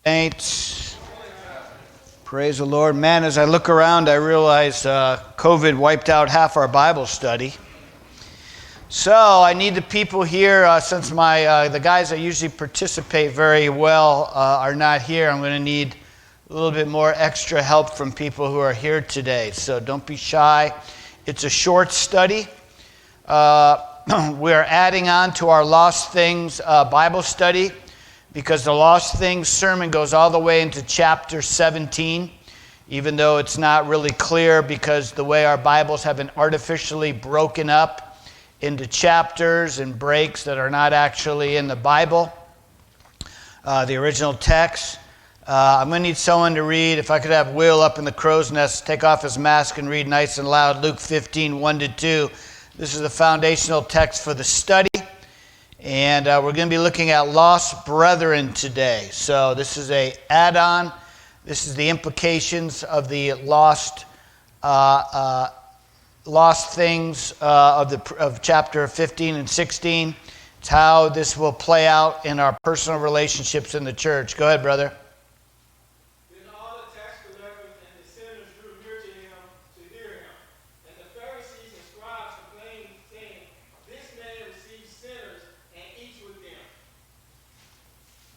Saints, praise the Lord. Man, as I look around, I realize COVID wiped out half our Bible study. So I need the people here, since the guys that usually participate very well are not here. I'm going to need a little bit more extra help from people who are here today. So don't be shy. It's a short study. We are adding on to our Lost Things Bible study, because the Lost Things sermon goes all the way into chapter 17, even though it's not really clear because the way our Bibles have been artificially broken up into chapters and breaks that are not actually in the Bible, the original text. I'm going to need someone to read. If I could have Will up in the crow's nest, take off his mask and read nice and loud Luke 15, 1-2. This is the foundational text for the study. And we're going to be looking at lost brethren today. So this is a add-on. This is the implications of the lost things of chapter 15 and 16. It's how this will play out in our personal relationships in the church. Go ahead, brother.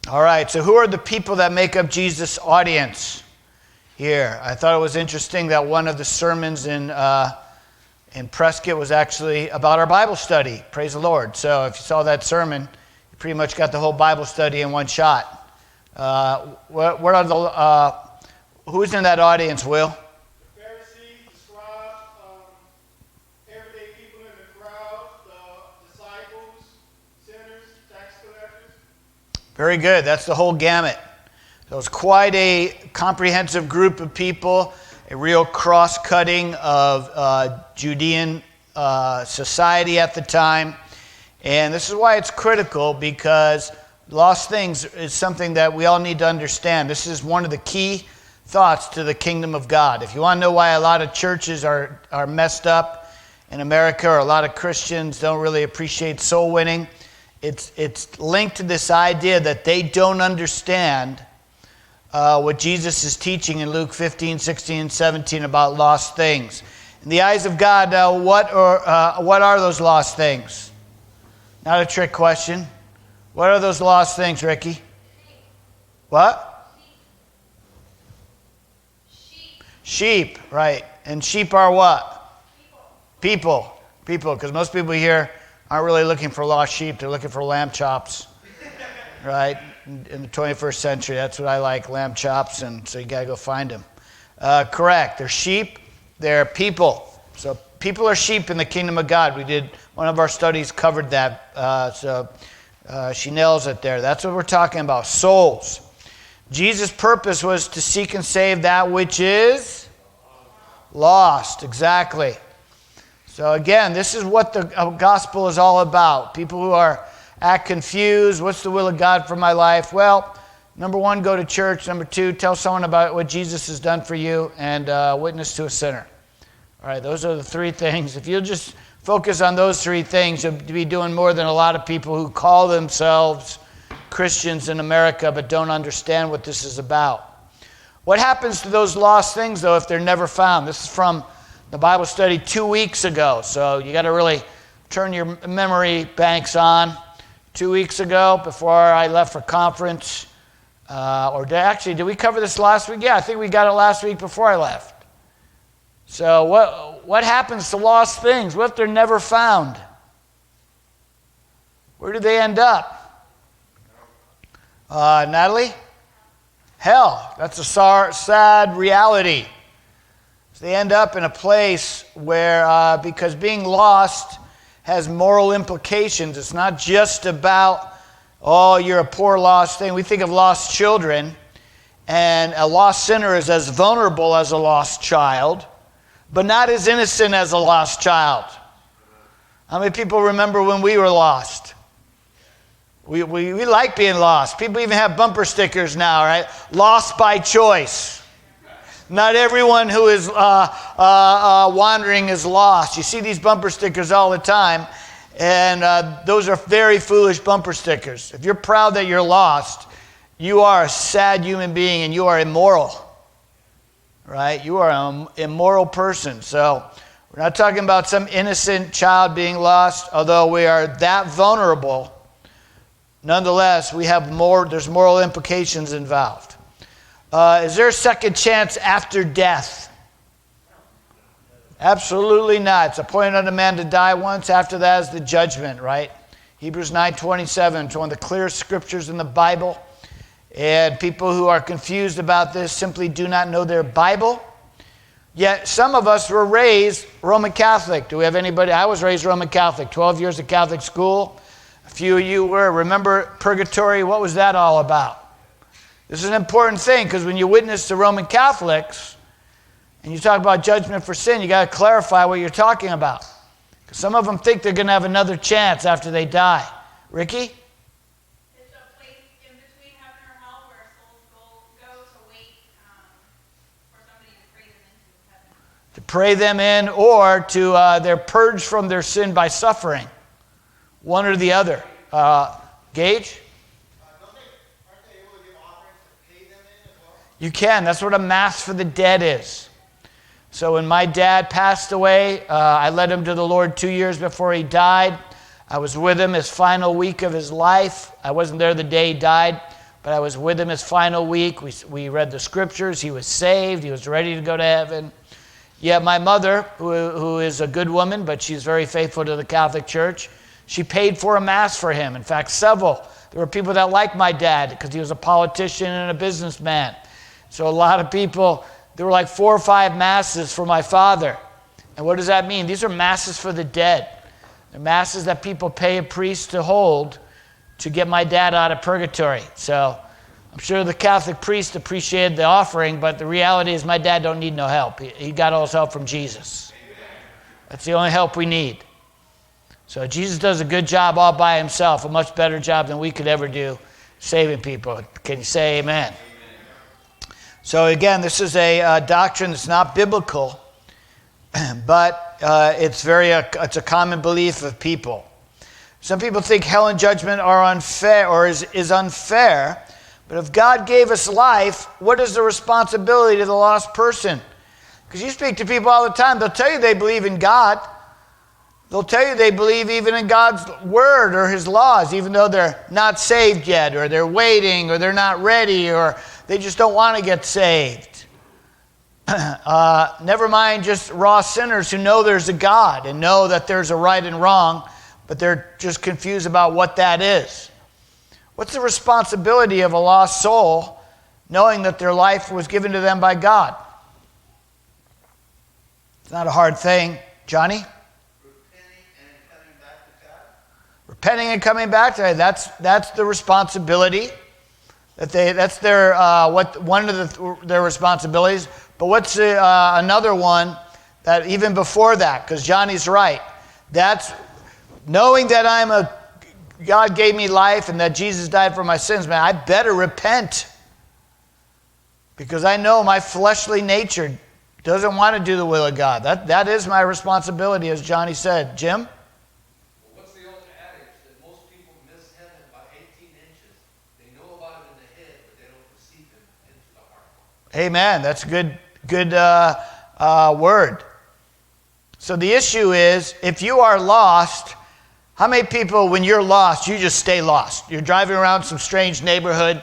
All right, so who are the people that make up Jesus' audience here? I thought it was interesting that one of the sermons in Prescott was actually about our Bible study. Praise the Lord. So if you saw that sermon, you pretty much got the whole Bible study in one shot. Who's in that audience, Will? The Pharisees, the scribes, everyday people in the crowd, the disciples, sinners, tax collectors. Very good. That's the whole gamut. So it's quite a comprehensive group of people, a real cross-cutting of Judean society at the time. And this is why it's critical, because lost things is something that we all need to understand. This is one of the key thoughts to the kingdom of God. If you want to know why a lot of churches are messed up in America, or a lot of Christians don't really appreciate soul winning, it's linked to this idea that they don't understand what Jesus is teaching in Luke 15, 16, and 17 about lost things. In the eyes of God, what are those lost things? Not a trick question. What are those lost things, Ricky? What? Sheep, right. And sheep are what? People, because most people here aren't really looking for lost sheep. They're looking for lamb chops, right? In the 21st century, that's what I like, lamb chops, and so you got to go find them. Correct. They're sheep. They're people. So people are sheep in the kingdom of God. We did, one of our studies covered that, so she nails it there. That's what we're talking about, souls. Jesus' purpose was to seek and save that which is lost. Exactly. So again, this is what the gospel is all about. People who act confused. What's the will of God for my life? Well, number one, go to church. Number two, tell someone about what Jesus has done for you, and witness to a sinner. All right, those are the three things. If you'll just focus on those three things, you'll be doing more than a lot of people who call themselves Christians in America but don't understand what this is about. What happens to those lost things, though, if they're never found? This is from the Bible study 2 weeks ago, so you got to really turn your memory banks on. 2 weeks ago, before I left for conference, did we cover this last week? Yeah, I think we got it last week before I left. So what happens to lost things? What if they're never found? Where do they end up? Natalie? Hell. That's a sad reality. They end up in a place where, because being lost has moral implications. It's not just about, oh, you're a poor lost thing. We think of lost children, and a lost sinner is as vulnerable as a lost child, but not as innocent as a lost child. How many people remember when we were lost? We like being lost. People even have bumper stickers now, right? Lost by choice. Not everyone who is wandering is lost. You see these bumper stickers all the time, and those are very foolish bumper stickers. If you're proud that you're lost, you are a sad human being and you are immoral, right? You are an immoral person. So we're not talking about some innocent child being lost, although we are that vulnerable. Nonetheless, there's moral implications involved. Is there a second chance after death? Absolutely not. It's appointed unto man to die once. After that is the judgment, right? Hebrews 9:27. It's one of the clearest scriptures in the Bible. And people who are confused about this simply do not know their Bible. Yet some of us were raised Roman Catholic. Do we have anybody? I was raised Roman Catholic, 12 years of Catholic school. A few of you were. Remember purgatory? What was that all about? This is an important thing because when you witness to Roman Catholics and you talk about judgment for sin, you got to clarify what you're talking about. Because some of them think they're going to have another chance after they die. Ricky? It's a place in between heaven or hell where souls go to wait for somebody to pray them into heaven. To pray them in, or to they're purged from their sin by suffering. One or the other. Gage? Aren't they able to give offerings to pay them in as well? You can. That's what a mass for the dead is. So when my dad passed away, I led him to the Lord 2 years before he died. I was with him his final week of his life. I wasn't there the day he died, but I was with him his final week. We read the scriptures. He was saved. He was ready to go to heaven. Yet my mother, who is a good woman, but she's very faithful to the Catholic Church, she paid for a mass for him. In fact, several. There were people that liked my dad because he was a politician and a businessman. So a lot of people, there were like 4 or 5 masses for my father. And what does that mean? These are masses for the dead. They're masses that people pay a priest to hold to get my dad out of purgatory. So I'm sure the Catholic priest appreciated the offering, but the reality is my dad don't need no help. He got all his help from Jesus. That's the only help we need. So Jesus does a good job all by himself, a much better job than we could ever do saving people. Can you say amen? So again, this is a doctrine that's not biblical, but it's a common belief of people. Some people think hell and judgment are unfair or is unfair, but if God gave us life, what is the responsibility to the lost person? Because you speak to people all the time, they'll tell you they believe in God. They'll tell you they believe even in God's word or his laws, even though they're not saved yet, or they're waiting, or they're not ready, or they just don't want to get saved. Never mind just raw sinners who know there's a God and know that there's a right and wrong, but they're just confused about what that is. What's the responsibility of a lost soul knowing that their life was given to them by God? It's not a hard thing. Johnny? Repenting and coming back to God. That's the responsibility. That's their one of their responsibilities. But what's another one that even before that? Because Johnny's right. That's knowing that God gave me life and that Jesus died for my sins. Man, I better repent because I know my fleshly nature doesn't want to do the will of God. That is my responsibility, as Johnny said. Jim? Amen. That's a good word. So the issue is, if you are lost, how many people, when you're lost, you just stay lost? You're driving around some strange neighborhood,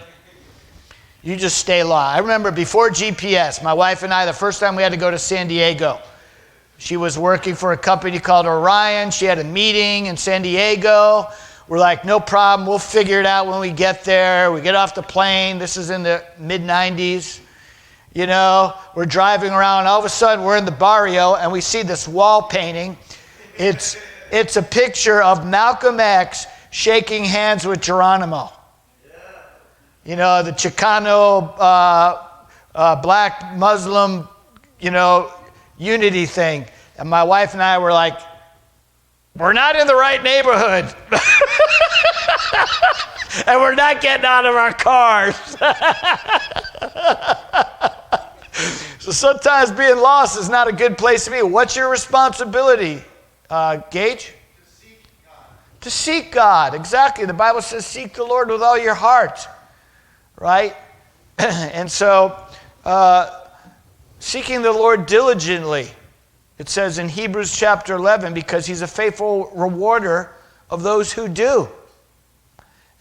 you just stay lost. I remember before GPS, my wife and I, the first time we had to go to San Diego, she was working for a company called Orion. She had a meeting in San Diego. We're like, no problem. We'll figure it out when we get there. We get off the plane. This is in the mid-90s. You know, we're driving around. All of a sudden, we're in the barrio, and we see this wall painting. It's a picture of Malcolm X shaking hands with Geronimo. You know, the Chicano, black Muslim, unity thing. And my wife and I were like, we're not in the right neighborhood. And we're not getting out of our cars. So sometimes being lost is not a good place to be. What's your responsibility, Gage? To seek God. To seek God, exactly. The Bible says seek the Lord with all your heart. right? And so, seeking the Lord diligently, it says in Hebrews chapter 11, because he's a faithful rewarder of those who do.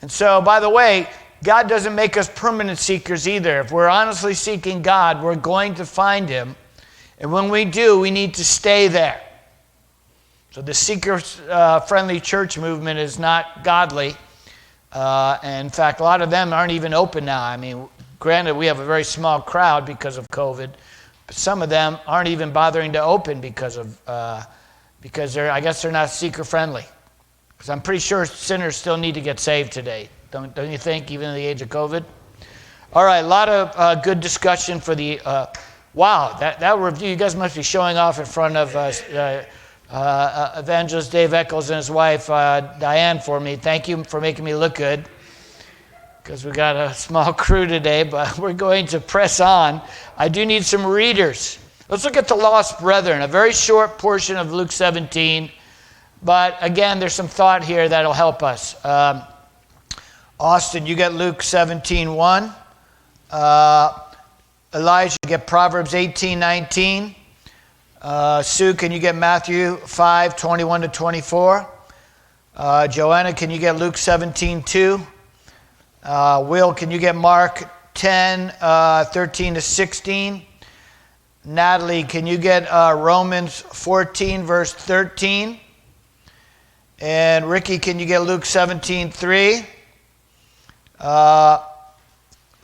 And so, by the way, God doesn't make us permanent seekers either. If we're honestly seeking God, we're going to find him. And when we do, we need to stay there. So the seeker-friendly church movement is not godly. And in fact, a lot of them aren't even open now. I mean, granted, we have a very small crowd because of COVID, but some of them aren't even bothering to open because I guess they're not seeker-friendly. Because I'm pretty sure sinners still need to get saved today. Don't you think, even in the age of COVID? All right, a lot of good discussion for the... wow, that review, you guys must be showing off in front of Evangelist Dave Eccles and his wife, Diane, for me. Thank you for making me look good, because we got a small crew today, but we're going to press on. I do need some readers. Let's look at the lost brethren, a very short portion of Luke 17, but again, there's some thought here that'll help us. Austin, you get Luke 17:1. Elijah, you get Proverbs 18:19. Sue, can you get Matthew 5:21-24? Joanna, can you get Luke 17:2? Will, can you get Mark 10:13-16? Natalie, can you get Romans 14, verse 13? And Ricky, can you get Luke 17:3?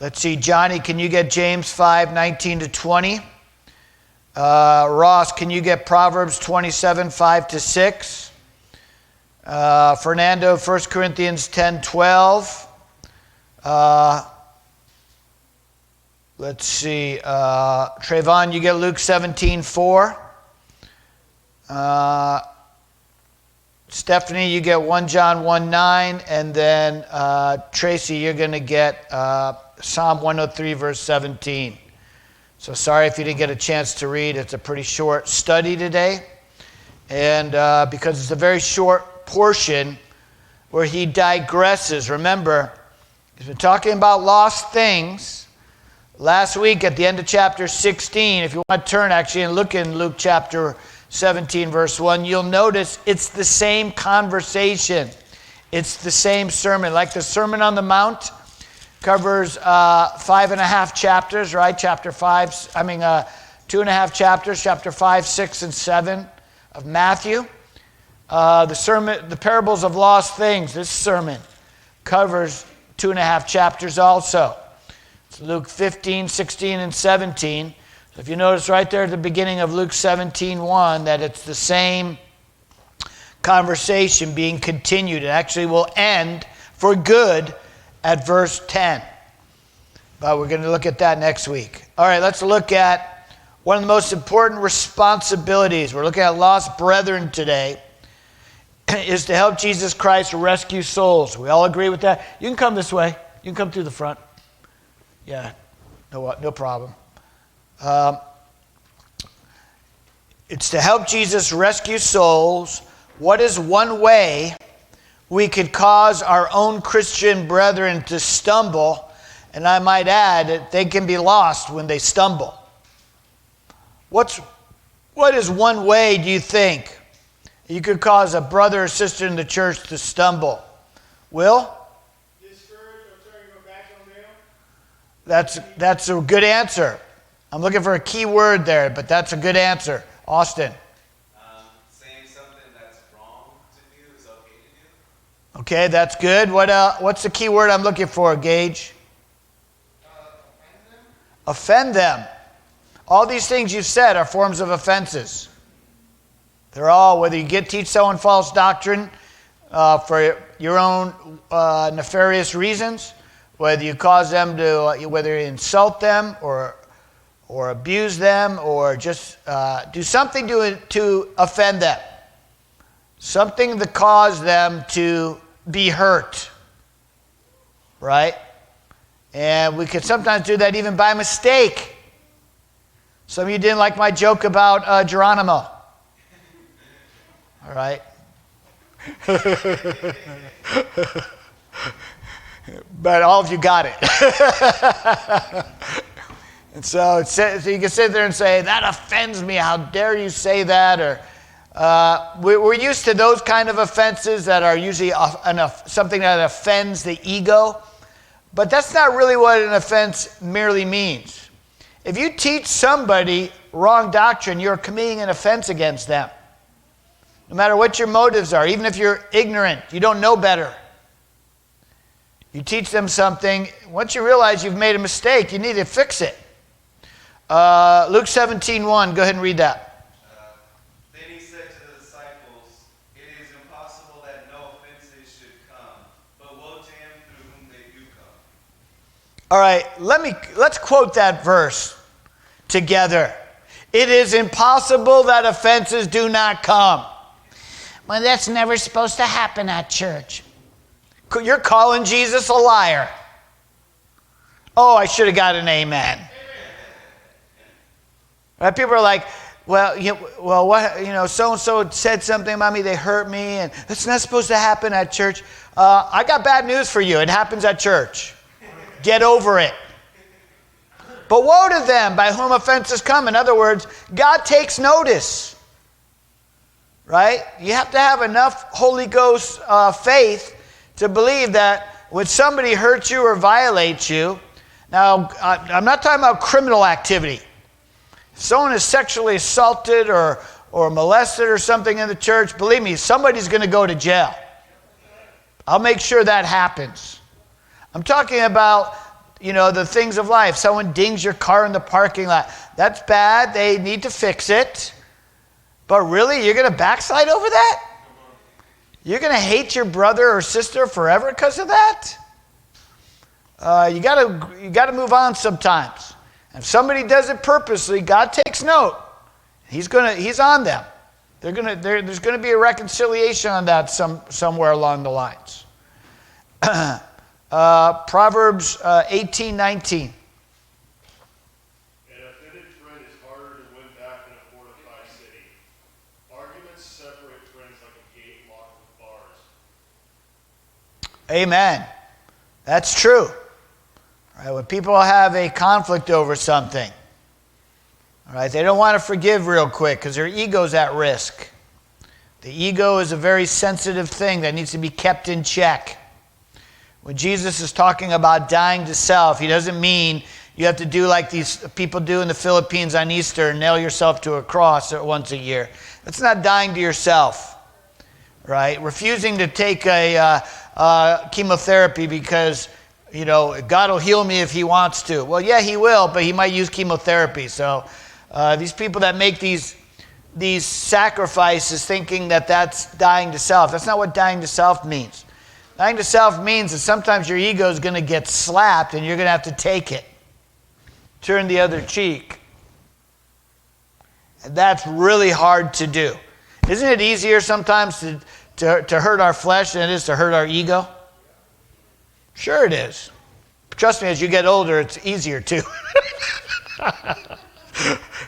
Let's see, Johnny, can you get James 5:19-20? Ross, can you get Proverbs 27, 5-6? Fernando, 1 Corinthians 10:12. Let's see, Trayvon, you get Luke 17:4. Stephanie, you get 1 John 1:9, and then Tracy, you're going to get Psalm 103, verse 17. So sorry if you didn't get a chance to read. It's a pretty short study today, and because it's a very short portion where he digresses. Remember, he's been talking about lost things. Last week at the end of chapter 16, if you want to turn actually and look in Luke chapter 17, verse 1, you'll notice it's the same conversation. It's the same sermon. Like the Sermon on the Mount covers 5.5 chapters, right? 2.5 chapters, chapter 5, 6, and 7 of Matthew. The parables of lost things, this sermon covers 2.5 chapters also. It's Luke 15, 16, and 17. So if you notice right there at the beginning of Luke 17:1 that it's the same conversation being continued. It actually will end for good at verse 10. But we're going to look at that next week. All right, let's look at one of the most important responsibilities. We're looking at lost brethren today, is to help Jesus Christ rescue souls. We all agree with that? You can come this way. You can come through the front. Yeah, no problem. It's to help Jesus rescue souls. What is one way we could cause our own Christian brethren to stumble? And I might add that they can be lost when they stumble. What is one way, do you think, you could cause a brother or sister in the church to stumble? Will? Discourage or turn your back on them. That's a good answer. I'm looking for a key word there, but that's a good answer. Austin. Saying something that's wrong to do is okay to do. Okay, that's good. What's the key word I'm looking for, Gage? Offend them. All these things you've said are forms of offenses. They're all, whether you teach someone false doctrine for your own nefarious reasons, whether you cause them to, whether you insult them or abuse them or just do something to offend them. Something to cause them to be hurt. Right? And we can sometimes do that even by mistake. Some of you didn't like my joke about Geronimo. All right. But all of you got it. And so you can sit there and say, that offends me. How dare you say that? Or we're used to those kind of offenses that are usually something that offends the ego. But that's not really what an offense merely means. If you teach somebody wrong doctrine, you're committing an offense against them. No matter what your motives are, even if you're ignorant, you don't know better. You teach them something. Once you realize you've made a mistake, you need to fix it. Luke 17:1, go ahead and read that. Then he said to the disciples, "It is impossible that no offenses should come, but woe to him through whom they do come." All right, let's quote that verse together. It is impossible that offenses do not come. Well, that's never supposed to happen at church. You're calling Jesus a liar. Oh, I should have got an amen. Right? People are like, so-and-so said something about me, they hurt me, and it's not supposed to happen at church. I got bad news for you. It happens at church. Get over it. But woe to them by whom offenses come. In other words, God takes notice. Right? You have to have enough Holy Ghost faith to believe that when somebody hurts you or violates you, now I'm not talking about criminal activity. If someone is sexually assaulted or molested or something in the church, believe me, somebody's going to go to jail. I'll make sure that happens. I'm talking about, the things of life. Someone dings your car in the parking lot. That's bad. They need to fix it. But really, you're going to backslide over that? You're going to hate your brother or sister forever because of that? You got to move on sometimes. If somebody does it purposely, God takes note. He's on them. There's going to be a reconciliation on that somewhere along the lines. Proverbs 18:19. An offended friend is harder to win back than a fortified city. Arguments separate friends like a gate locked with bars. Amen. That's true. All right, when people have a conflict over something, all right, they don't want to forgive real quick because their ego's at risk. The ego is a very sensitive thing that needs to be kept in check. When Jesus is talking about dying to self, he doesn't mean you have to do like these people do in the Philippines on Easter and nail yourself to a cross once a year. That's not dying to yourself, right? Refusing to take a chemotherapy because, God will heal me if he wants to. Well, yeah, he will, but he might use chemotherapy. So these people that make these sacrifices thinking that that's dying to self, that's not what dying to self means. Dying to self means that sometimes your ego is going to get slapped and you're going to have to take it. Turn the other cheek. And that's really hard to do. Isn't it easier sometimes to hurt our flesh than it is to hurt our ego? Sure it is. Trust me, as you get older, it's easier too.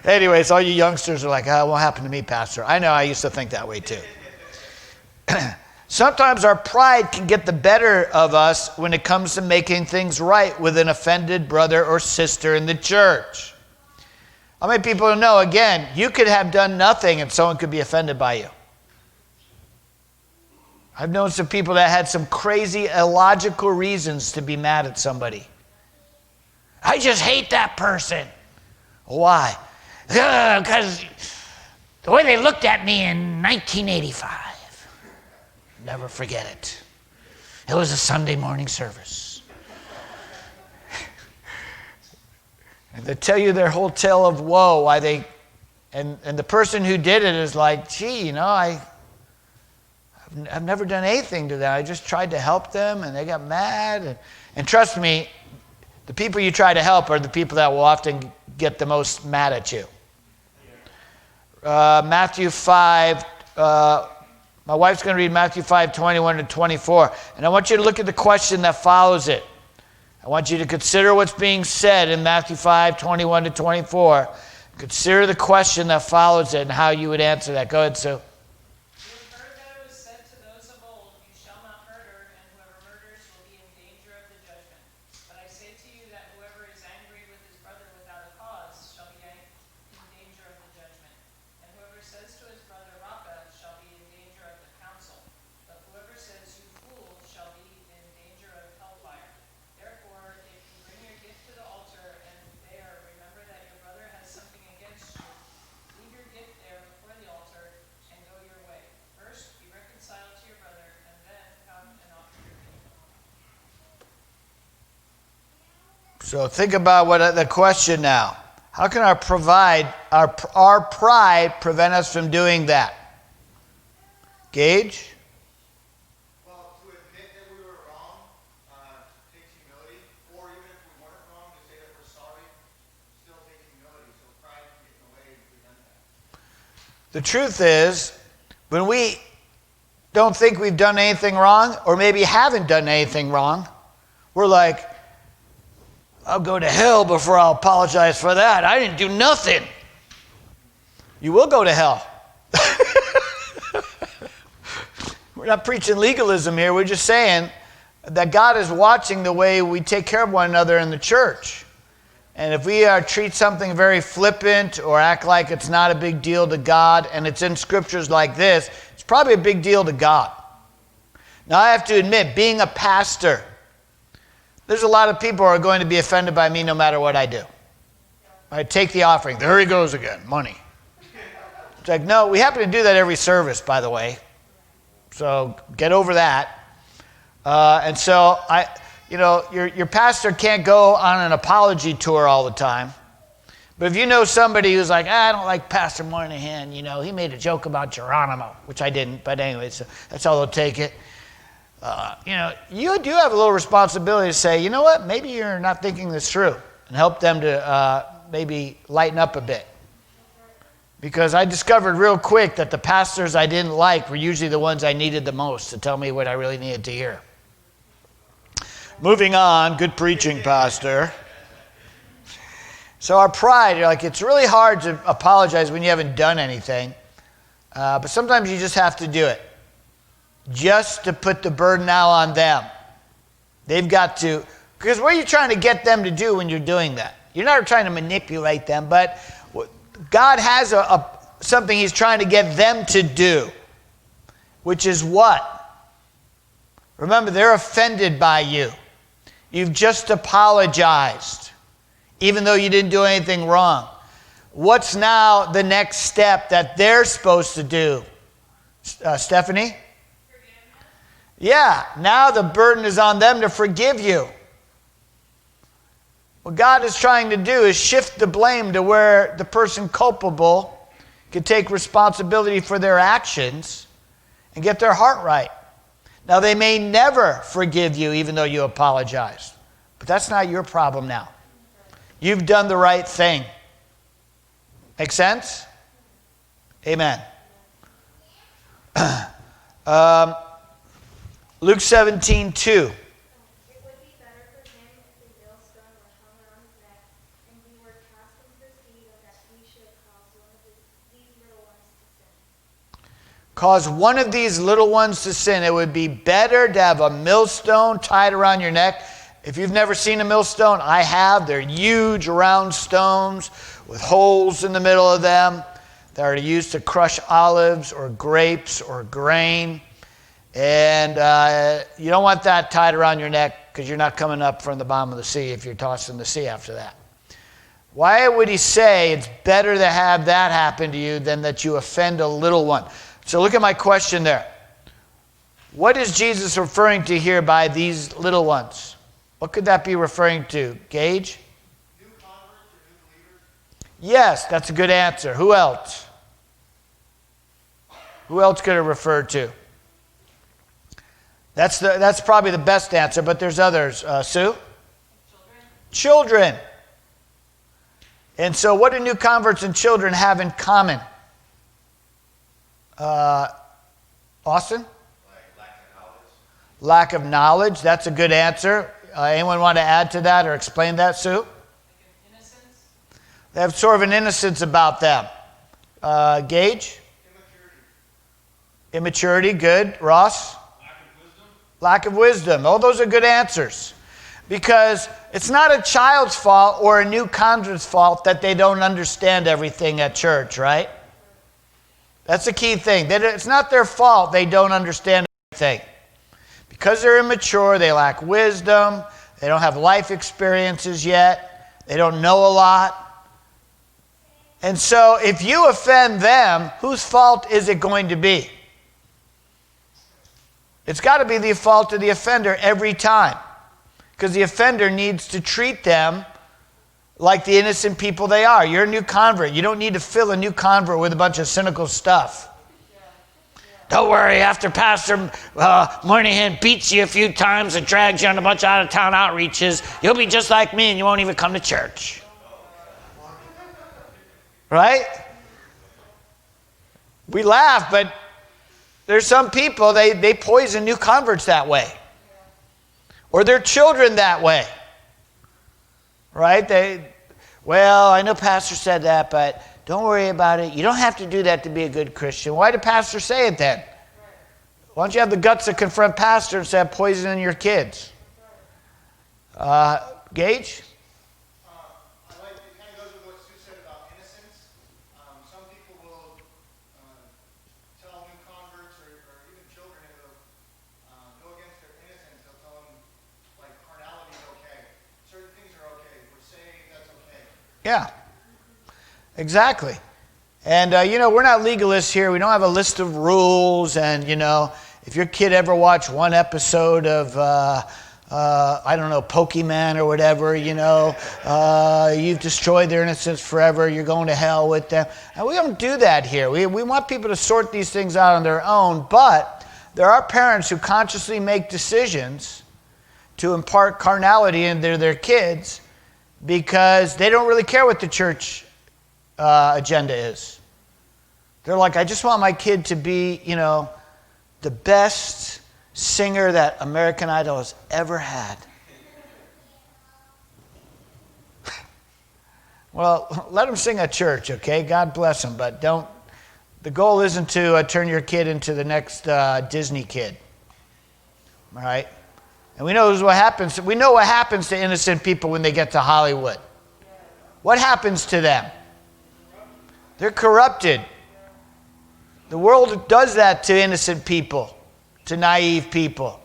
Anyways, all you youngsters are like, it won't happen to me, Pastor. I know, I used to think that way too. Sometimes our pride can get the better of us when it comes to making things right with an offended brother or sister in the church. How many people know, again, you could have done nothing and someone could be offended by you. I've known some people that had some crazy, illogical reasons to be mad at somebody. I just hate that person. Why? Because the way they looked at me in 1985. Never forget it. It was a Sunday morning service. And they tell you their whole tale of woe, why they, and the person who did it is like, gee, I've never done anything to them. I just tried to help them, and they got mad. And trust me, the people you try to help are the people that will often get the most mad at you. Matthew 5, my wife's going to read Matthew 5, 21 to 24. And I want you to look at the question that follows it. I want you to consider what's being said in Matthew 5, 21 to 24. Consider the question that follows it and how you would answer that. Go ahead, Sue. You have heard that it was said to those of old, you shall not murder, and whoever murders will be in danger of the So think about what the question now. How can our pride prevent us from doing that? Gage? Well, to admit that we were wrong takes humility, or even if we weren't wrong, to say that we're sorry still takes humility. So pride can get in the way and prevent that. The truth is, when we don't think we've done anything wrong, or maybe haven't done anything wrong, we're like, I'll go to hell before I'll apologize for that. I didn't do nothing. You will go to hell. We're not preaching legalism here. We're just saying that God is watching the way we take care of one another in the church. And if we treat something very flippant or act like it's not a big deal to God, and it's in scriptures like this, it's probably a big deal to God. Now, I have to admit, being a pastor, there's a lot of people who are going to be offended by me no matter what I do. I take the offering. There he goes again, money. It's like, no, we happen to do that every service, by the way. So get over that. And so your pastor can't go on an apology tour all the time. But if you know somebody who's like, I don't like Pastor Moynihan, he made a joke about Geronimo, which I didn't, but anyway, so that's how they'll take it. You do have a little responsibility to say, you know what, maybe you're not thinking this through, and help them to maybe lighten up a bit. Because I discovered real quick that the pastors I didn't like were usually the ones I needed the most to tell me what I really needed to hear. Moving on, good preaching, Pastor. So our pride, it's really hard to apologize when you haven't done anything. But sometimes you just have to do it. Just to put the burden now on them. They've got to, because what are you trying to get them to do when you're doing that? You're not trying to manipulate them, but God has something he's trying to get them to do, which is what? Remember, they're offended by you. You've just apologized, even though you didn't do anything wrong. What's now the next step that they're supposed to do? Stephanie? Yeah, now the burden is on them to forgive you. What God is trying to do is shift the blame to where the person culpable can take responsibility for their actions and get their heart right. Now, they may never forgive you even though you apologize, but that's not your problem now. You've done the right thing. Make sense? Amen. Luke 17:2. It would be better for him if a millstone were hung around his neck, and he were cast into the sea, than that he should cause one of these little ones to sin. Cause one of these little ones to sin. It would be better to have a millstone tied around your neck. If you've never seen a millstone, I have. They're huge round stones with holes in the middle of them that are used to crush olives or grapes or grain. And you don't want that tied around your neck because you're not coming up from the bottom of the sea if you're tossed in the sea after that. Why would he say it's better to have that happen to you than that you offend a little one? So look at my question there. What is Jesus referring to here by these little ones? What could that be referring to? Gage? New converts or new believers? Yes, that's a good answer. Who else? Who else could it refer to? That's probably the best answer, but there's others. Sue? Children. And so what do new converts and children have in common? Austin? Lack of knowledge. That's a good answer. Anyone want to add to that or explain that, Sue? Innocence. They have sort of an innocence about them. Gage? Immaturity, good. Ross? Lack of wisdom. Oh, those are good answers. Because it's not a child's fault or a new convert's fault that they don't understand everything at church, right? That's a key thing. It's not their fault they don't understand everything. Because they're immature, they lack wisdom, they don't have life experiences yet, they don't know a lot. And so if you offend them, whose fault is it going to be? It's got to be the fault of the offender every time. because the offender needs to treat them like the innocent people they are. You're a new convert. You don't need to fill a new convert with a bunch of cynical stuff. Don't worry, after Pastor Moynihan beats you a few times and drags you on a bunch of out-of-town outreaches, you'll be just like me and you won't even come to church. Right? We laugh, but there's some people, they poison new converts that way. Or their children that way. Right? Well, I know Pastor said that, but don't worry about it. You don't have to do that to be a good Christian. Why did Pastor say it then? Why don't you have the guts to confront Pastor instead of poisoning your kids? Gage? I like it kind of goes with what Sue said about innocence. Some people will tell new converts or even children if they'll go against their innocence. They'll tell them like carnality is okay, certain things are okay. We're saved, that's okay. Yeah. Exactly. And, we're not legalists here. We don't have a list of rules. And, if your kid ever watched one episode of, Pokemon or whatever, you've destroyed their innocence forever. You're going to hell with them. And we don't do that here. We want people to sort these things out on their own. But there are parents who consciously make decisions to impart carnality into their kids because they don't really care what the church agenda is. They're like, I just want my kid to be, the best singer that American Idol has ever had. Well, let them sing at church, okay? God bless them, but the goal isn't to turn your kid into the next Disney kid. All right? And we know what happens. We know what happens to innocent people when they get to Hollywood. What happens to them? They're corrupted. The world does that to innocent people, to naive people.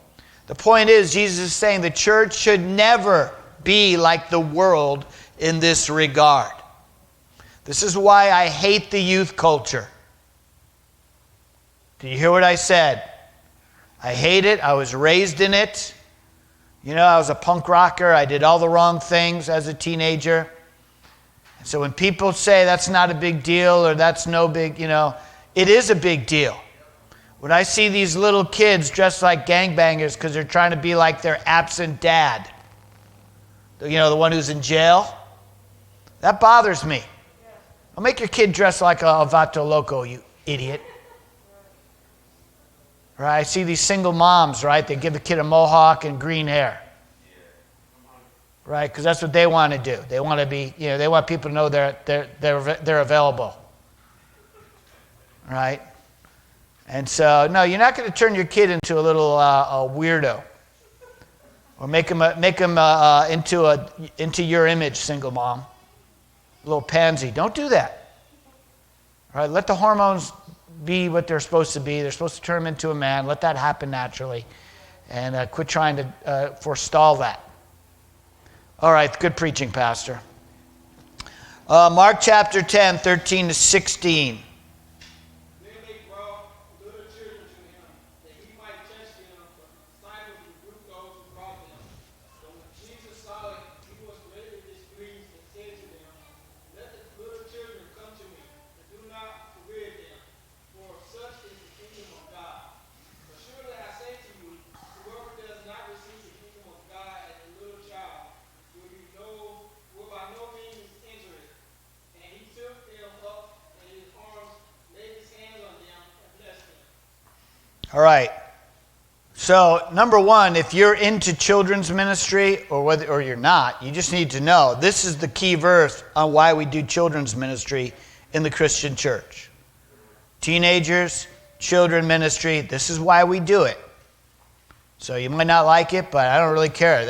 The point is, Jesus is saying the church should never be like the world in this regard. This is why I hate the youth culture. Did you hear what I said? I hate it. I was raised in it. I was a punk rocker. I did all the wrong things as a teenager. So when people say that's not a big deal or that's no big, it is a big deal. When I see these little kids dressed like gangbangers because they're trying to be like their absent dad, the one who's in jail, that bothers me. Don't make your kid dress like a Vato Loco, you idiot. Right? I see these single moms, right? They give the kid a mohawk and green hair. Right? Because that's what they want to do. They want to be, they want people to know they're available. Right? And so, no, you're not going to turn your kid into a little a weirdo, or make him into your image, single mom, a little pansy. Don't do that. All right? Let the hormones be what they're supposed to be. They're supposed to turn him into a man. Let that happen naturally, and quit trying to forestall that. All right, good preaching, Pastor. Mark chapter 10, 13 to 16. Then they brought little children to him, that he might touch them, but the disciples rebuked those who brought them. But when Jesus saw it, he was greatly displeased and said to them, Let the little children come to me, and do not forbid them, for such is the kingdom of God. For surely I say to you, whoever does not receive the kingdom of God as a little child will by no means enter it. And he took them up in his arms, laid his hands on them, and blessed them. All right. So, number one, if you're into children's ministry or you're not, you just need to know this is the key verse on why we do children's ministry in the Christian church. Teenagers, children ministry, this is why we do it. So you might not like it, but I don't really care.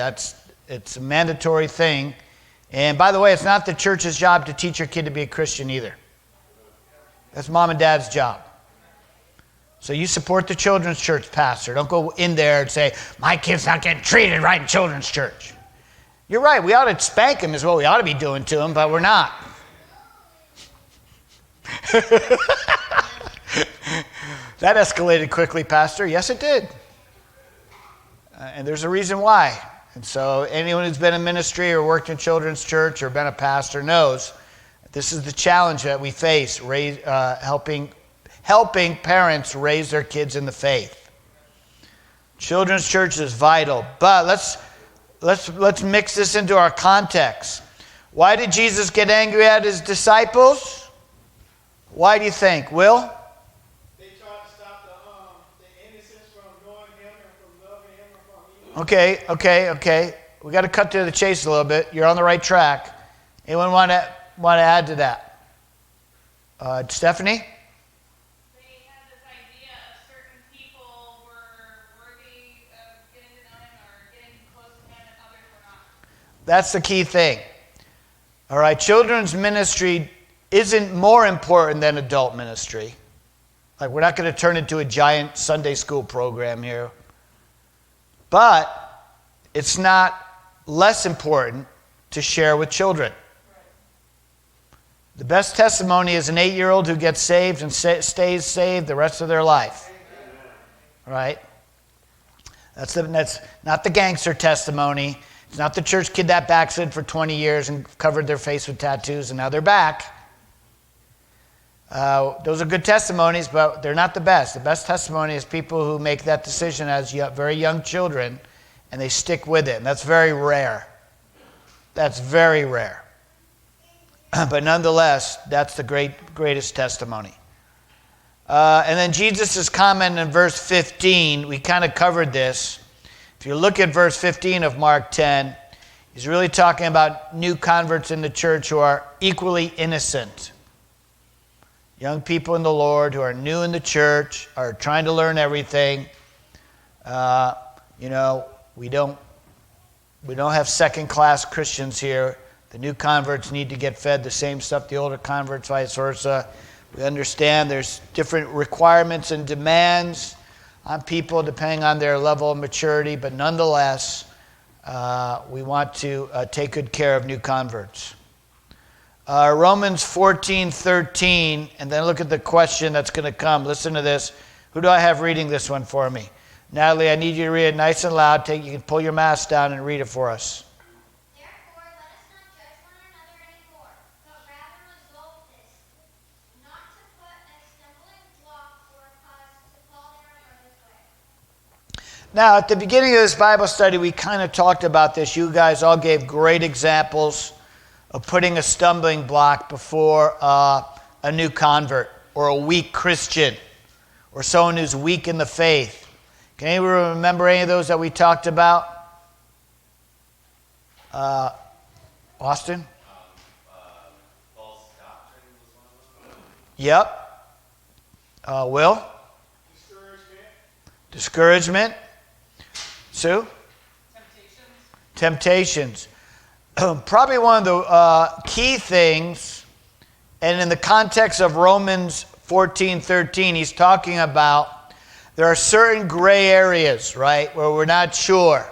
It's a mandatory thing. And by the way, it's not the church's job to teach your kid to be a Christian either. That's mom and dad's job. So you support the children's church pastor. Don't go in there and say, my kid's not getting treated right in children's church. You're right. We ought to spank him is what we ought to be doing to him, but we're not. That escalated quickly, Pastor. Yes, it did. And there's a reason why. And so anyone who's been in ministry or worked in children's church or been a pastor knows this is the challenge that we face, helping parents raise their kids in the faith. Children's church is vital, but let's mix this into our context. Why did Jesus get angry at his disciples? Why do you think, Will? They tried to stop the innocence from knowing him and from loving him and from eating. Okay. We got to cut to the chase a little bit. You're on the right track. Anyone want to add to that? Stephanie? They had this idea of certain people were worthy of getting to know him or getting close to him and others were not. That's the key thing. All right, children's ministry isn't more important than adult ministry. Like, we're not going to turn into a giant Sunday school program here. But it's not less important to share with children. The best testimony is an 8-year-old who gets saved and stays saved the rest of their life. Right? That's not the gangster testimony. It's not the church kid that backslid for 20 years and covered their face with tattoos and now they're back. Those are good testimonies, but they're not the best. The best testimony is people who make that decision as very young children and they stick with it. And that's very rare. That's very rare. But nonetheless, that's the greatest testimony. And then Jesus' comment in verse 15, we kind of covered this. If you look at verse 15 of Mark 10, he's really talking about new converts in the church who are equally innocent. Young people in the Lord who are new in the church, are trying to learn everything. We don't have second-class Christians here. The new converts need to get fed the same stuff the older converts, vice versa. We understand there's different requirements and demands on people depending on their level of maturity, but nonetheless, we want to take good care of new converts. Romans 14:13, and then look at the question that's going to come. Listen to this. Who do I have reading this one for me? Natalie, I need you to read it nice and loud. You can pull your mask down and read it for us. Therefore, let us not judge one another anymore, but rather resolve this, not to put a stumbling block or cause to fall down another's way. Now, at the beginning of this Bible study, we kind of talked about this. You guys all gave great examples of putting a stumbling block before a new convert or a weak Christian or someone who's weak in the faith. Can anyone remember any of those that we talked about? Austin? False doctrine was one of them. Yep. Will? Discouragement. Sue? Temptations. Probably one of the key things, and in the context of Romans 14:13, he's talking about there are certain gray areas, right, where we're not sure.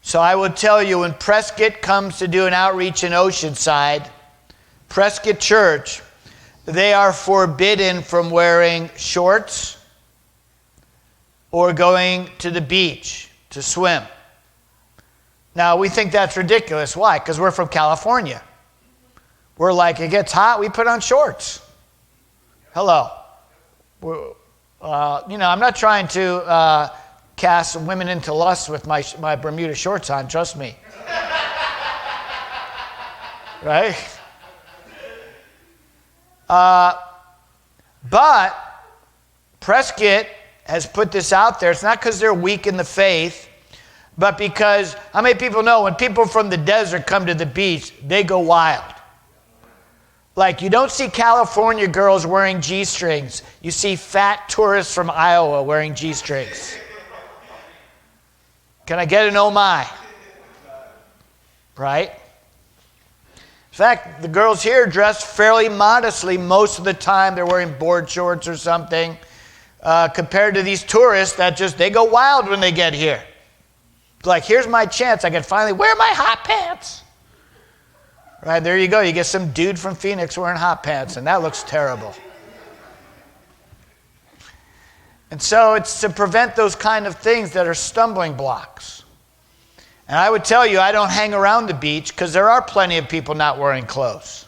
So I will tell you, when Prescott comes to do an outreach in Oceanside, Prescott Church, they are forbidden from wearing shorts or going to the beach to swim. Now, we think that's ridiculous. Why? Because we're from California. We're like, it gets hot, we put on shorts. Hello. I'm not trying to cast women into lust with my Bermuda shorts on, trust me. Right? But Prescott has put this out there. It's not because they're weak in the faith, but because, how many people know when people from the desert come to the beach, they go wild? Like, you don't see California girls wearing G-strings. You see fat tourists from Iowa wearing G-strings. Can I get an oh my? Right? In fact, the girls here dress fairly modestly. Most of the time they're wearing board shorts or something. Compared to these tourists that they go wild when they get here. It's like, here's my chance. I can finally wear my hot pants. Right, there you go. You get some dude from Phoenix wearing hot pants, and that looks terrible. And so it's to prevent those kind of things that are stumbling blocks. And I would tell you, I don't hang around the beach because there are plenty of people not wearing clothes.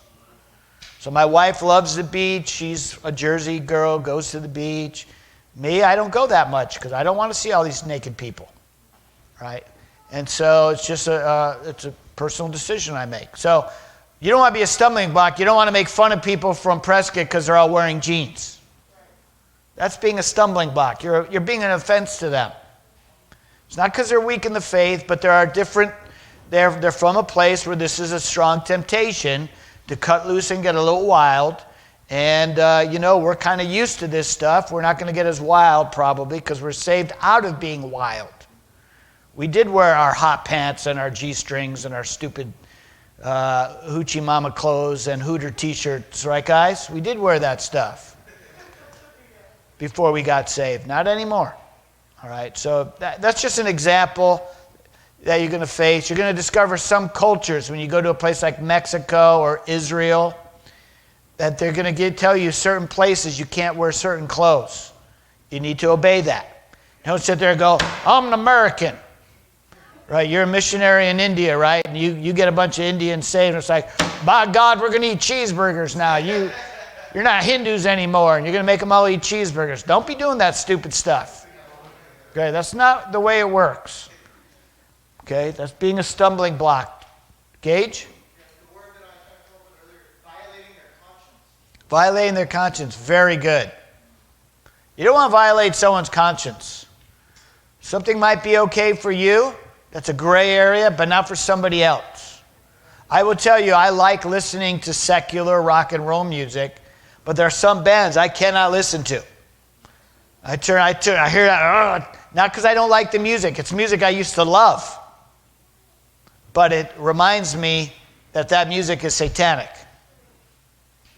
So my wife loves the beach. She's a Jersey girl, goes to the beach. Me, I don't go that much because I don't want to see all these naked people, right? And so it's just it's a personal decision I make. So you don't want to be a stumbling block. You don't want to make fun of people from Prescott because they're all wearing jeans. That's being a stumbling block. You're being an offense to them. It's not because they're weak in the faith, but there are different, they're from a place where this is a strong temptation to cut loose and get a little wild. And, we're kind of used to this stuff. We're not going to get as wild probably because we're saved out of being wild. We did wear our hot pants and our G-strings and our stupid hoochie mama clothes and Hooter t-shirts, right, guys? We did wear that stuff before we got saved. Not anymore. All right, so that's just an example that you're going to face. You're going to discover some cultures when you go to a place like Mexico or Israel that they're going to tell you certain places you can't wear certain clothes. You need to obey that. Don't sit there and go, I'm an American. Right, you're a missionary in India, right? And you get a bunch of Indians saved, and it's like, by God, we're going to eat cheeseburgers now. You're not Hindus anymore, and you're going to make them all eat cheeseburgers. Don't be doing that stupid stuff. Okay, that's not the way it works. Okay, that's being a stumbling block. Gage? The word that I talked about earlier, violating their conscience. Violating their conscience. Very good. You don't want to violate someone's conscience. Something might be okay for you. That's a gray area, but not for somebody else. I will tell you, I like listening to secular rock and roll music, but there are some bands I cannot listen to. I hear that, not because I don't like the music. It's music I used to love. But it reminds me that music is satanic.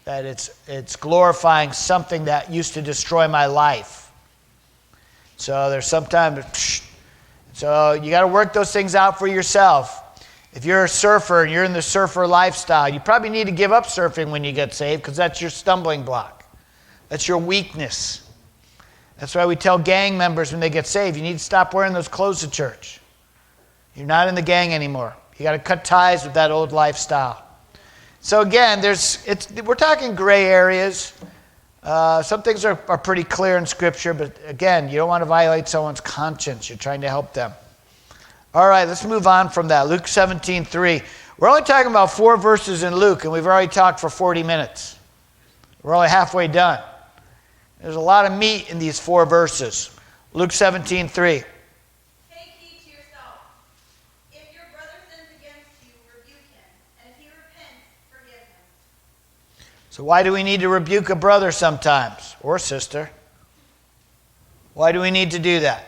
That it's glorifying something that used to destroy my life. So there's sometimes, so you got to work those things out for yourself. If you're a surfer and you're in the surfer lifestyle, you probably need to give up surfing when you get saved because that's your stumbling block. That's your weakness. That's why we tell gang members when they get saved, you need to stop wearing those clothes to church. You're not in the gang anymore. You got to cut ties with that old lifestyle. So again, we're talking gray areas. Some things are pretty clear in Scripture, but again, you don't want to violate someone's conscience. You're trying to help them. All right, let's move on from that. Luke 17:3. We're only talking about 4 verses in Luke, and we've already talked for 40 minutes. We're only halfway done. There's a lot of meat in these 4 verses. Luke 17:3. Take heed to yourself. If your brother sins against you, rebuke him, and if he repents, forgive him. So why do we need to rebuke a brother sometimes, or sister? Why do we need to do that?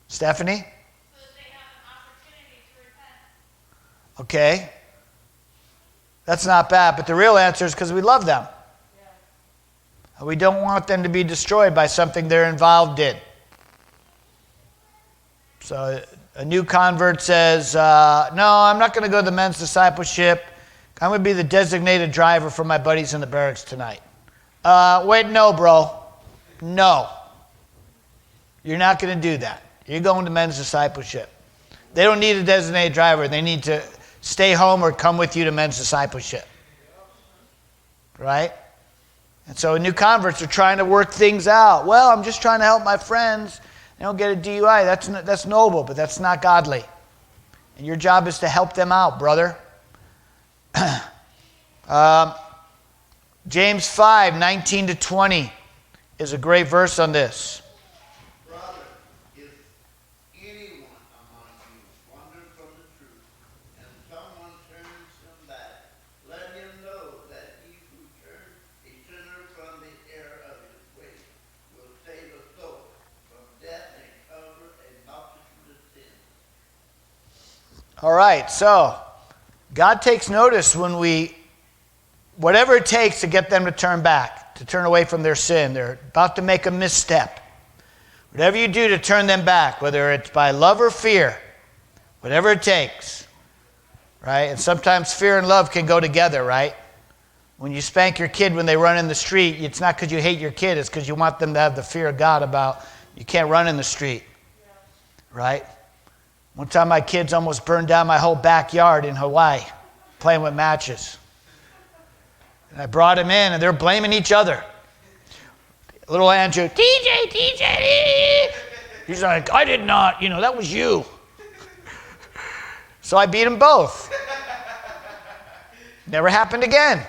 Stephanie? So that they have an opportunity to repent. Okay. That's not bad, but the real answer is because we love them. We don't want them to be destroyed by something they're involved in. So a new convert says, no, I'm not going to go to the men's discipleship. I'm going to be the designated driver for my buddies in the barracks tonight. Wait, no, bro. No. You're not going to do that. You're going to men's discipleship. They don't need a designated driver. They need to stay home or come with you to men's discipleship. Right? And so new converts are trying to work things out. Well, I'm just trying to help my friends. They don't get a DUI. That's noble, but that's not godly. And your job is to help them out, brother. James 5:19-20 is a great verse on this. Brother, if anyone among you wanders from the truth, and someone turns him back, let him know that he who turns a sinner from the error of his way will save a soul from death and cover a multitude of sins. All right, so God takes notice when whatever it takes to get them to turn back, to turn away from their sin. They're about to make a misstep. Whatever you do to turn them back, whether it's by love or fear, whatever it takes, right? And sometimes fear and love can go together, right? When you spank your kid when they run in the street, it's not because you hate your kid, it's because you want them to have the fear of God about you can't run in the street, right? One time my kids almost burned down my whole backyard in Hawaii playing with matches. And I brought them in, and they're blaming each other. Little Andrew, TJ. He's like, I did not, that was you. So I beat them both. Never happened again.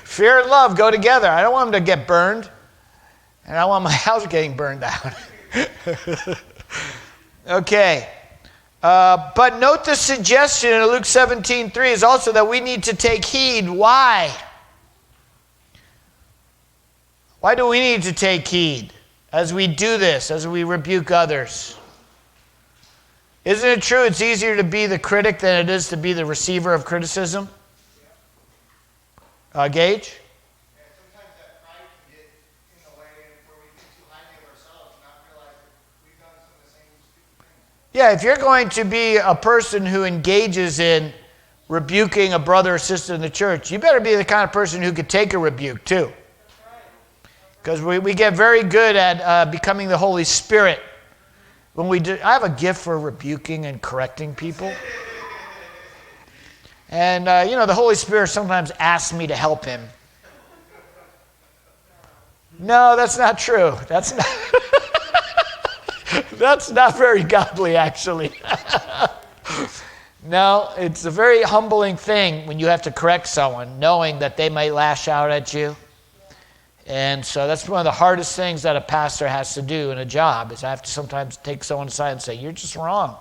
Fear and love go together. I don't want them to get burned. And I want my house getting burned down. Okay. But note the suggestion in Luke 17:3 is also that we need to take heed. Why? Why do we need to take heed as we do this, as we rebuke others? Isn't it true it's easier to be the critic than it is to be the receiver of criticism? Gage? Yeah, sometimes that pride can get in the way where we think too highly of ourselves and not realize that we've done some of the same stupid things. Yeah, if you're going to be a person who engages in rebuking a brother or sister in the church, you better be the kind of person who could take a rebuke too. Because we get very good at becoming the Holy Spirit. When we do, I have a gift for rebuking and correcting people. And, the Holy Spirit sometimes asks me to help him. No, that's not true. That's not very godly, actually. No, it's a very humbling thing when you have to correct someone, knowing that they might lash out at you. And so that's one of the hardest things that a pastor has to do in a job, is I have to sometimes take someone aside and say, you're just wrong.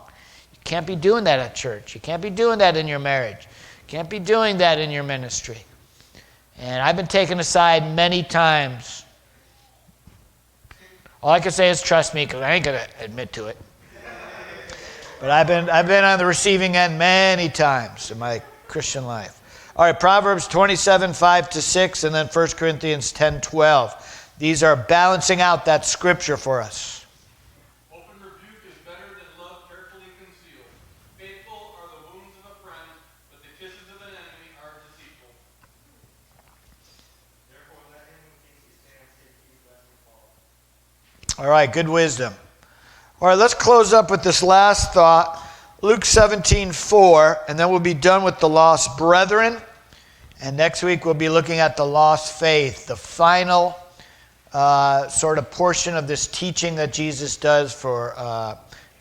You can't be doing that at church. You can't be doing that in your marriage. You can't be doing that in your ministry. And I've been taken aside many times. All I can say is trust me, because I ain't going to admit to it. But I've been on the receiving end many times in my Christian life. All right, Proverbs 27:5-6, and then 1 Corinthians 10:12. These are balancing out that scripture for us. Open rebuke is better than love carefully concealed. Faithful are the wounds of a friend, but the kisses of an enemy are deceitful. Therefore let him who thinks he stands take heed lest he fall. All right, good wisdom. All right, let's close up with this last thought. Luke 17:4, and then we'll be done with the lost brethren. And next week we'll be looking at the lost faith, the final sort of portion of this teaching that Jesus does for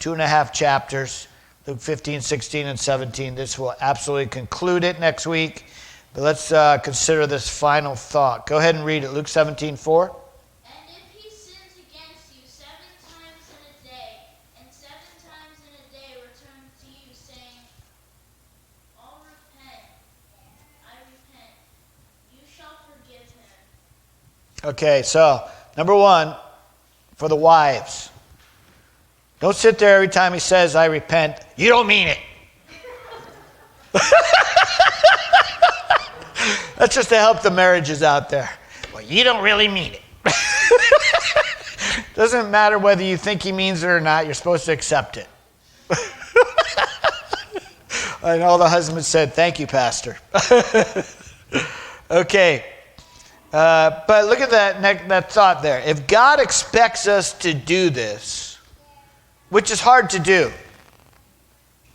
2.5 chapters, Luke 15, 16, and 17. This will absolutely conclude it next week. But let's consider this final thought. Go ahead and read it, Luke 17:4. And if he sins against you 7 times in a day, and 7 times in a day returns to you, saying, I'll repent, I repent, you shall forgive him. Okay, so number one, for the wives. Don't sit there every time he says, I repent. You don't mean it. That's just to help the marriages out there. Well, you don't really mean it. Doesn't matter whether you think he means it or not. You're supposed to accept it. And all the husbands said, thank you, Pastor. Okay. But look at that thought there. If God expects us to do this, which is hard to do.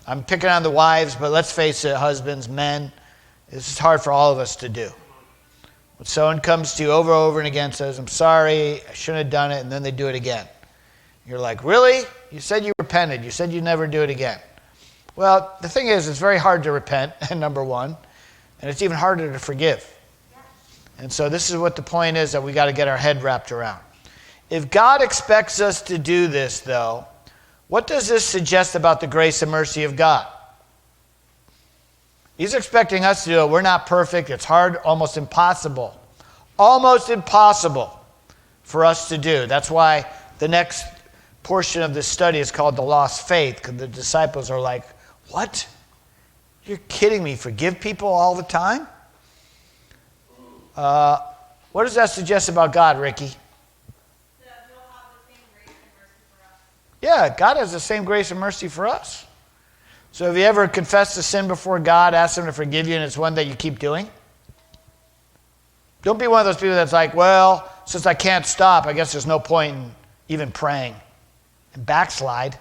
I'm picking on the wives, but let's face it, husbands, men, this is hard for all of us to do. When someone comes to you over and again, says, I'm sorry, I shouldn't have done it, and then they do it again. You're like, really? You said you repented. You said you'd never do it again. Well, the thing is, it's very hard to repent, number one, and it's even harder to forgive. And so this is what the point is that we got to get our head wrapped around. If God expects us to do this, though, what does this suggest about the grace and mercy of God? He's expecting us to do it. We're not perfect. It's hard, almost impossible for us to do. That's why the next portion of this study is called the lost faith, because the disciples are like, what? You're kidding me. Forgive people all the time? What does that suggest about God, Ricky? That he'll have the same grace and mercy for us. Yeah, God has the same grace and mercy for us. So have you ever confessed a sin before God, asked him to forgive you, and it's one that you keep doing? Don't be one of those people that's like, well, since I can't stop, I guess there's no point in even praying, and backslide.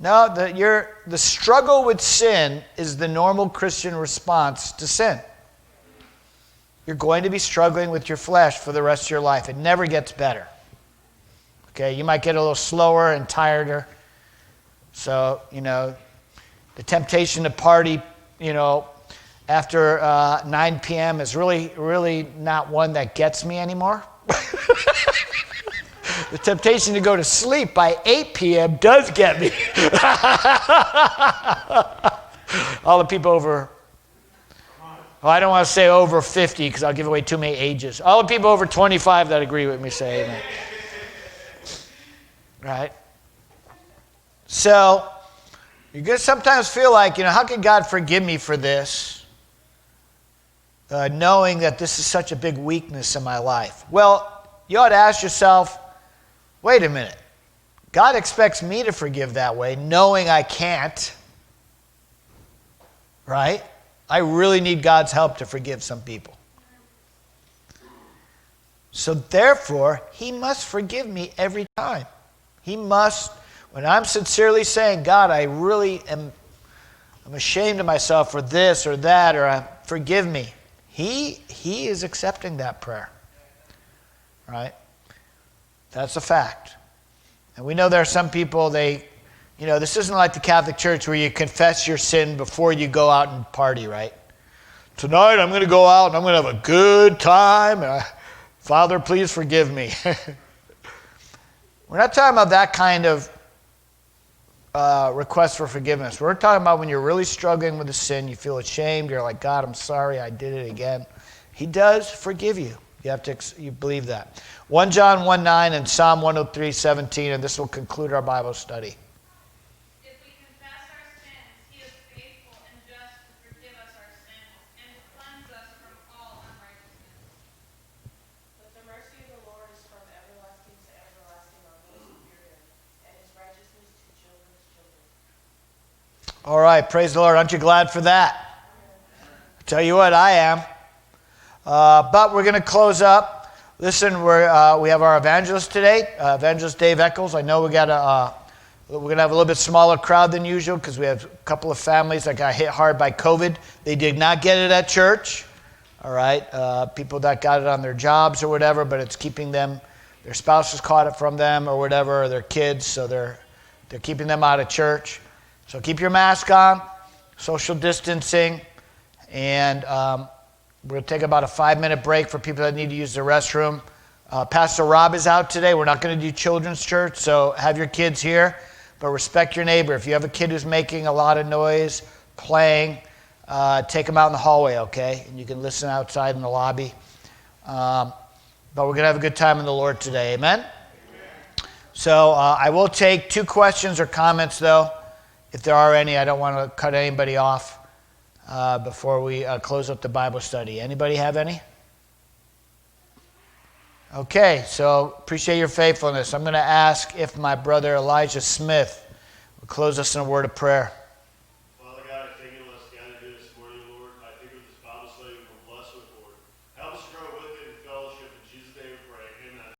No, the struggle with sin is the normal Christian response to sin. You're going to be struggling with your flesh for the rest of your life. It never gets better. Okay, you might get a little slower and tireder. So, the temptation to party, after 9 p.m. is really, really not one that gets me anymore. The temptation to go to sleep by 8 p.m. does get me. All the people over, I don't want to say over 50 because I'll give away too many ages. All the people over 25 that agree with me say amen. Right? So, you're going to sometimes feel like, how can God forgive me for this? Knowing that this is such a big weakness in my life. Well, you ought to ask yourself, wait a minute. God expects me to forgive that way, knowing I can't. Right? I really need God's help to forgive some people. So therefore, he must forgive me every time. He must, when I'm sincerely saying, God, I really I'm ashamed of myself for this or that, or forgive me. He is accepting that prayer. Right? That's a fact. And we know there are some people, this isn't like the Catholic Church where you confess your sin before you go out and party, right? Tonight I'm going to go out and I'm going to have a good time. Father, please forgive me. We're not talking about that kind of request for forgiveness. We're talking about when you're really struggling with a sin, you feel ashamed, you're like, God, I'm sorry, I did it again. He does forgive you. You believe that. 1 John 1:9 and Psalm 103:17, and this will conclude our Bible study. If we confess our sins, he is faithful and just to forgive us our sins and to cleanse us from all unrighteousness. But the mercy of the Lord is from everlasting to everlasting on those who fear him, and his righteousness to children's children. All right, praise the Lord. Aren't you glad for that? I tell you what, I am. But we're going to close up. Listen, we have our evangelist today, Evangelist Dave Eccles. I know we're going to have a little bit smaller crowd than usual because we have a couple of families that got hit hard by COVID. They did not get it at church. All right, people that got it on their jobs or whatever, but it's keeping them. Their spouses caught it from them or whatever, or their kids, so they're keeping them out of church. So keep your mask on, social distancing, and we're going to take about a 5-minute break for people that need to use the restroom. Pastor Rob is out today. We're not going to do children's church, so have your kids here, but respect your neighbor. If you have a kid who's making a lot of noise, playing, take them out in the hallway, okay? And you can listen outside in the lobby. But we're going to have a good time in the Lord today. Amen? So I will take 2 questions or comments, though. If there are any, I don't want to cut anybody off before we close up the Bible study. Anybody have any? Okay, so appreciate your faithfulness. I'm going to ask if my brother Elijah Smith will close us in a word of prayer.